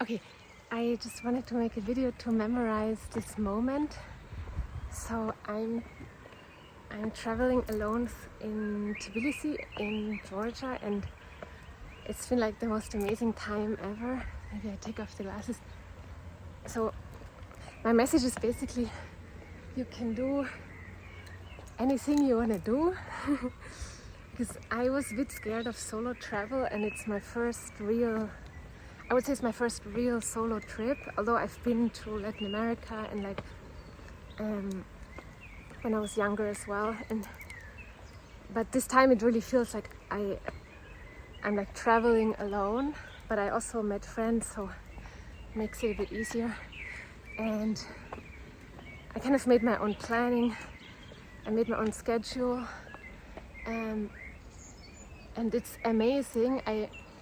Okay, I just wanted to make a video to memorize this moment. So I'm traveling alone in Tbilisi in Georgia, and it's been like the most amazing time ever. Maybe I take off the glasses. So my message is basically you can do anything you want to do because I was a bit scared of solo travel, and it's my first real, I would say it's my first real solo trip, although I've been to Latin America and like when I was younger as well, but this time it really feels like I'm like traveling alone, but I also met friends, so it makes it a bit easier. And I kind of made my own planning, I made my own schedule, and it's amazing.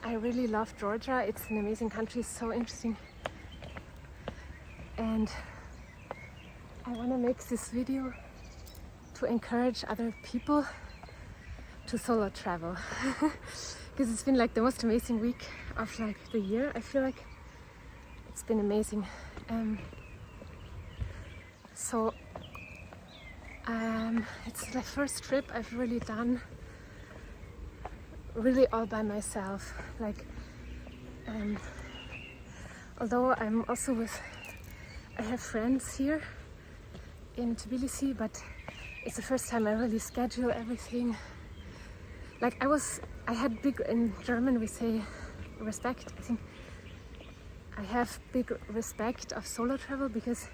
I really love Georgia. It's an amazing country, so interesting. And I want to make this video to encourage other people to solo travel because it's been like the most amazing week of like the year. I feel like it's been amazing. So it's the first trip I've really done really all by myself. Like although I'm also I have friends here in Tbilisi, but it's the first time I really schedule everything. Like I had big, in German we say respect. I think I have big respect of solo travel because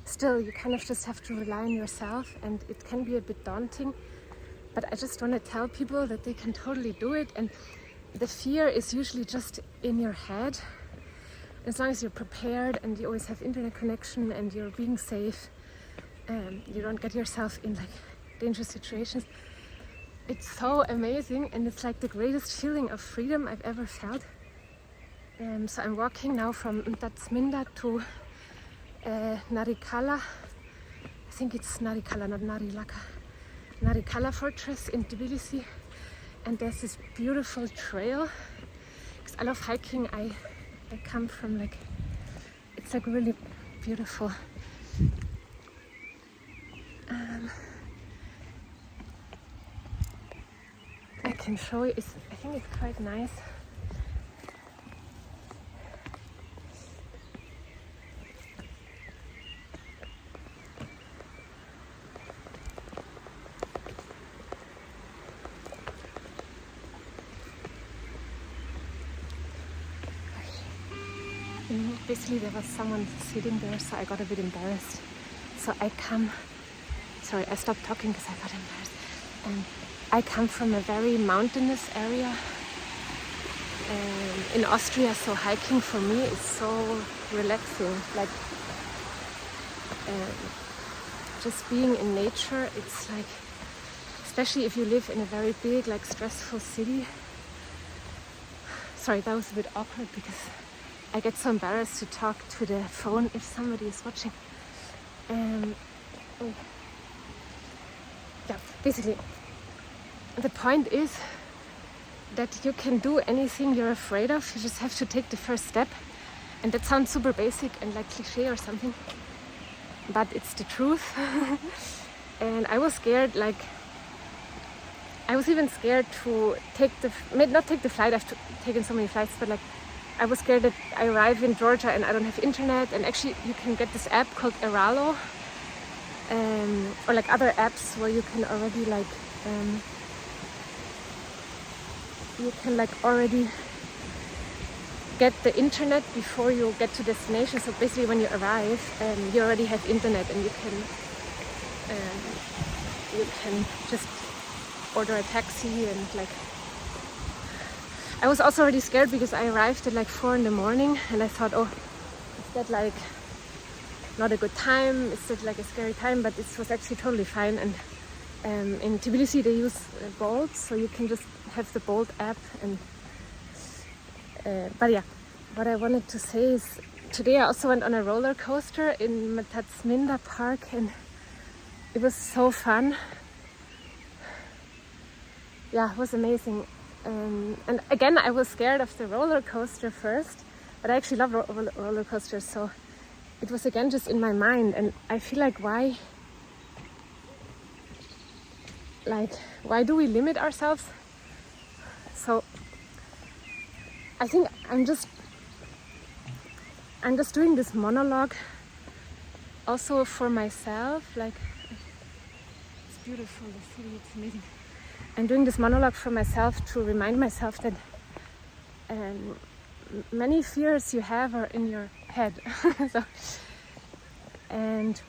still you kind of just have to rely on yourself, and it can be a bit daunting. But I just want to tell people that they can totally do it, and the fear is usually just in your head. As long as you're prepared and you always have internet connection and you're being safe, you don't get yourself in like dangerous situations. It's so amazing, and it's like the greatest feeling of freedom I've ever felt. So I'm walking now from Tbilisi to Narikala. I think it's Narikala, not Narilaka. Narikala Fortress in Tbilisi, and there's this beautiful trail. Because I love hiking. I come from like, it's like really beautiful. I can show you. I think it's quite nice. Basically there was someone sitting there, so I got a bit embarrassed. So I stopped talking because I got embarrassed. I come from a very mountainous area in Austria, so hiking for me is so relaxing. Like just being in nature, it's like, especially if you live in a very big, like stressful city. Sorry, that was a bit awkward because I get so embarrassed to talk to the phone if somebody is watching. Yeah, basically, the point is that you can do anything you're afraid of. You just have to take the first step. And that sounds super basic and like cliche or something, but it's the truth. And I was scared, like, I was even scared to not take the flight. I've taken so many flights, but like, I was scared that I arrive in Georgia and I don't have internet. And actually you can get this app called Eralo, or like other apps where you can already like already get the internet before you get to destination. So basically when you arrive, you already have internet, and you can just order a taxi. And like, I was also already scared because I arrived at like 4 a.m, and I thought, oh, is that like not a good time? Is that like a scary time? But it was actually totally fine. And in Tbilisi they use Bolt, so you can just have the Bolt app. And but yeah, what I wanted to say is today I also went on a roller coaster in Tbilisi Park, and it was so fun. Yeah, it was amazing. And again, I was scared of the roller coaster first, but I actually love roller coasters, so it was again just in my mind, and I feel like why do we limit ourselves? So I think I'm just doing this monologue also for myself. Like, it's beautiful, the city, it's amazing. I'm doing this monologue for myself to remind myself that many fears you have are in your head. And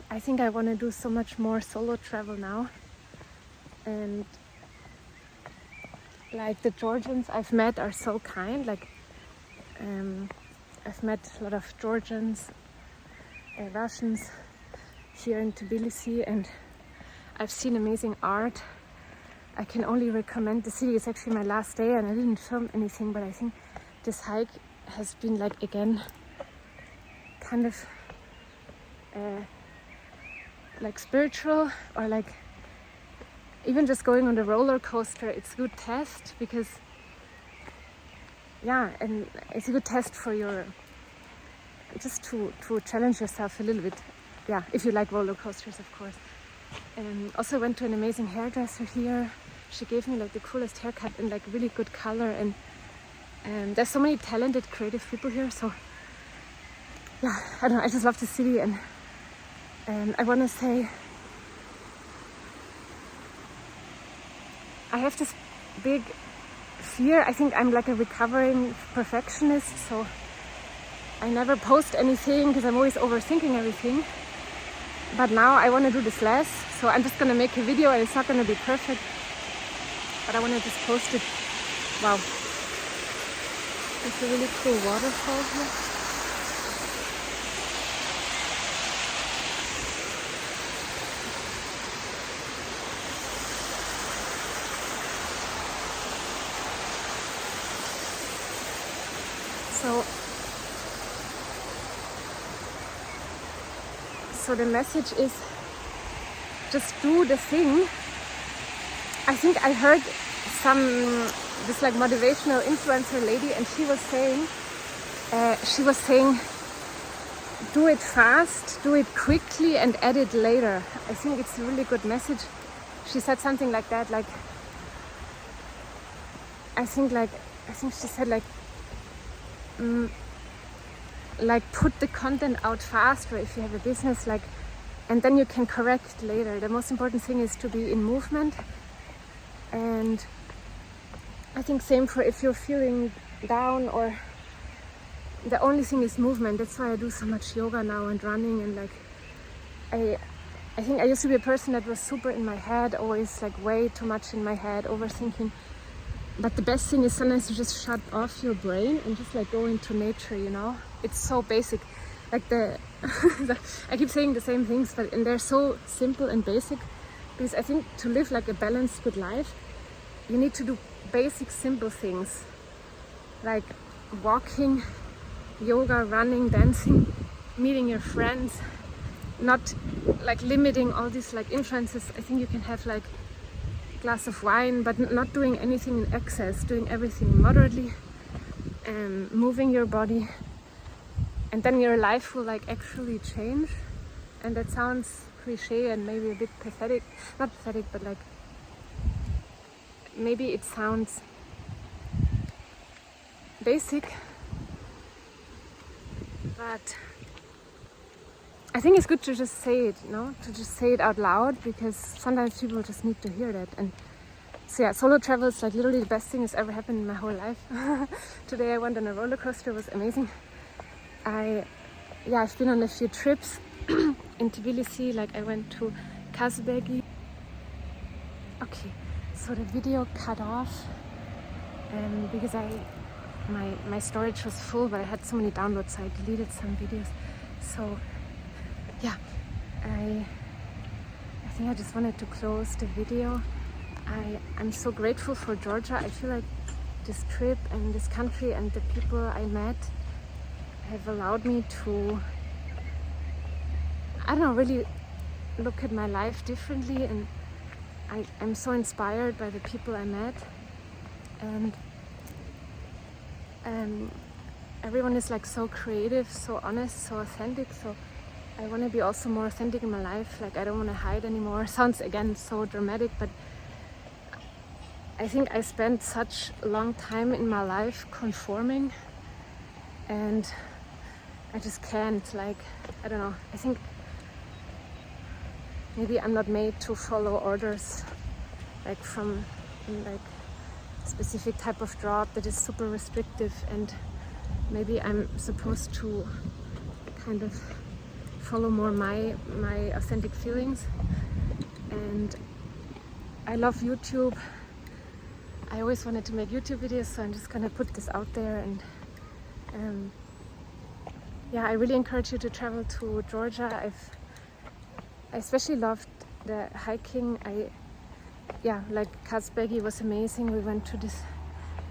I think I want to do so much more solo travel now. And like, the Georgians I've met are so kind. Like, I've met a lot of Georgians, Russians here in Tbilisi, and I've seen amazing art. I can only recommend the city. It's actually my last day and I didn't film anything, but I think this hike has been like, again, kind of like spiritual, or like even just going on the roller coaster. It's a good test because, yeah, and it's a good test for your, just to challenge yourself a little bit. Yeah, if you like roller coasters, of course. And also went to an amazing hairdresser here. She gave me like the coolest haircut in like really good color, and there's so many talented, creative people here. So yeah, I don't know, I just love the city, and I want to say I have this big fear. I think I'm like a recovering perfectionist, so I never post anything because I'm always overthinking everything. But now I want to do this less, so I'm just going to make a video, and it's not going to be perfect, but I want to just post it. Wow, it's a really cool waterfall here. So the message is just do the thing. I think I heard this like motivational influencer lady, and she was saying, do it fast, do it quickly, and edit later. I think it's a really good message. She said something like that, like, I think she said like put the content out faster if you have a business, like, and then you can correct later. The most important thing is to be in movement. And I think same for if you're feeling down, or the only thing is movement. That's why I do so much yoga now and running, and like I think I used to be a person that was super in my head, always like way too much in my head, overthinking. But the best thing is sometimes to just shut off your brain and just like go into nature, you know? It's so basic. Like I keep saying the same things, and they're so simple and basic, because I think to live like a balanced, good life, you need to do basic, simple things like walking, yoga, running, dancing, meeting your friends, not like limiting all these like influences. I think you can have like a glass of wine, but not doing anything in excess, doing everything moderately, and moving your body, and then your life will like actually change. And that sounds cliche and maybe a bit pathetic, not pathetic, but like maybe it sounds basic, but I think it's good to just say it, to just say it out loud, because sometimes people just need to hear that. And so yeah, solo travel is like literally the best thing that's ever happened in my whole life. Today I went on a roller coaster, it was amazing. I've been on a few trips in Tbilisi, like I went to Kazbegi. Okay, so the video cut off because my storage was full, but I had so many downloads, so I deleted some videos. So yeah, I think I just wanted to close the video. I'm so grateful for Georgia. I feel like this trip and this country and the people I met have allowed me to, I don't know, really look at my life differently, and I'm so inspired by the people I met. And everyone is like so creative, so honest, so authentic. So I want to be also more authentic in my life. Like I don't want to hide anymore. Sounds again so dramatic, but I think I spent such a long time in my life conforming, and I just can't, like, I don't know, I think maybe I'm not made to follow orders, like from like a specific type of job that is super restrictive, and maybe I'm supposed to kind of follow more my authentic feelings. And I love YouTube. I always wanted to make YouTube videos, so I'm just gonna put this out there. And yeah, I really encourage you to travel to Georgia. I especially loved the hiking. Like Kazbegi was amazing. We went to this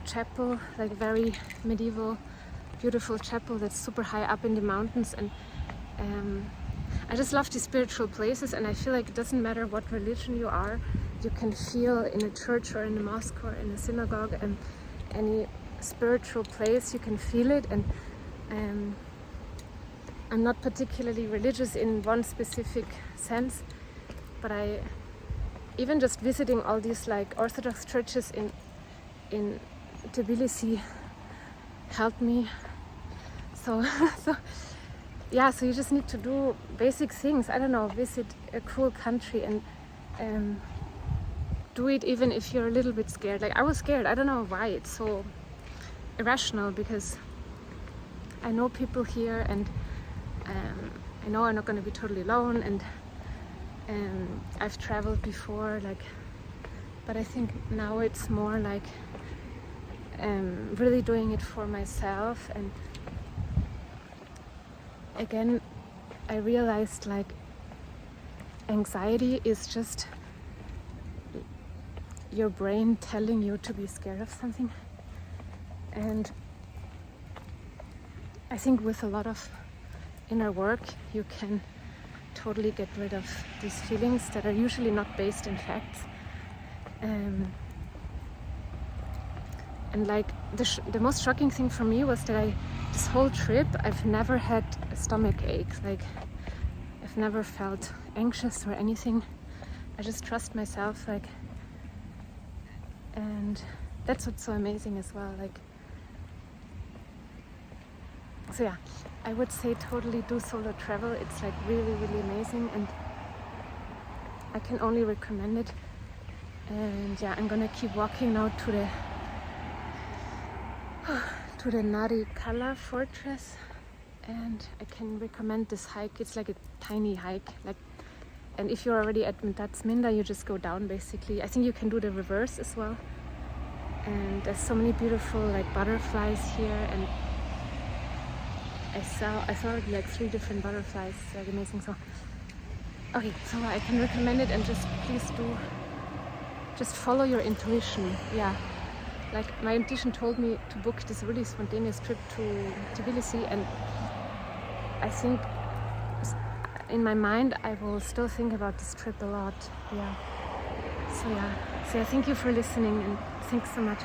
chapel, like very medieval, beautiful chapel that's super high up in the mountains, and I just love these spiritual places. And I feel like it doesn't matter what religion you are, you can feel in a church or in a mosque or in a synagogue and any spiritual place, you can feel it. And I'm not particularly religious in one specific sense, but I even just visiting all these like Orthodox churches in Tbilisi helped me. So yeah, so you just need to do basic things. I don't know, visit a cool country and do it even if you're a little bit scared. Like I was scared. I don't know why it's so irrational, because I know people here, and I know I'm not going to be totally alone, and I've traveled before, like, but I think now it's more like really doing it for myself. And again, I realized like anxiety is just your brain telling you to be scared of something. And I think with a lot of inner work you can totally get rid of these feelings that are usually not based in facts. And like the most shocking thing for me was that this whole trip I've never had a stomach ache. Like I've never felt anxious or anything. I just trust myself, like, and that's what's so amazing as well. Like, so yeah, I would say totally do solo travel. It's like really, really amazing, and I can only recommend it. And yeah, I'm gonna keep walking now to the Nari Kala fortress, and I can recommend this hike. It's like a tiny hike, like, and if you're already at Minda, you just go down basically. I think you can do the reverse as well. And there's so many beautiful like butterflies here, and I saw already like 3 different butterflies. It's like amazing. So okay, so I can recommend it, and just please do just follow your intuition. Yeah, like my intuition told me to book this really spontaneous trip to Tbilisi, and I think in my mind I will still think about this trip a lot. Yeah. So yeah, thank you for listening, and thanks so much.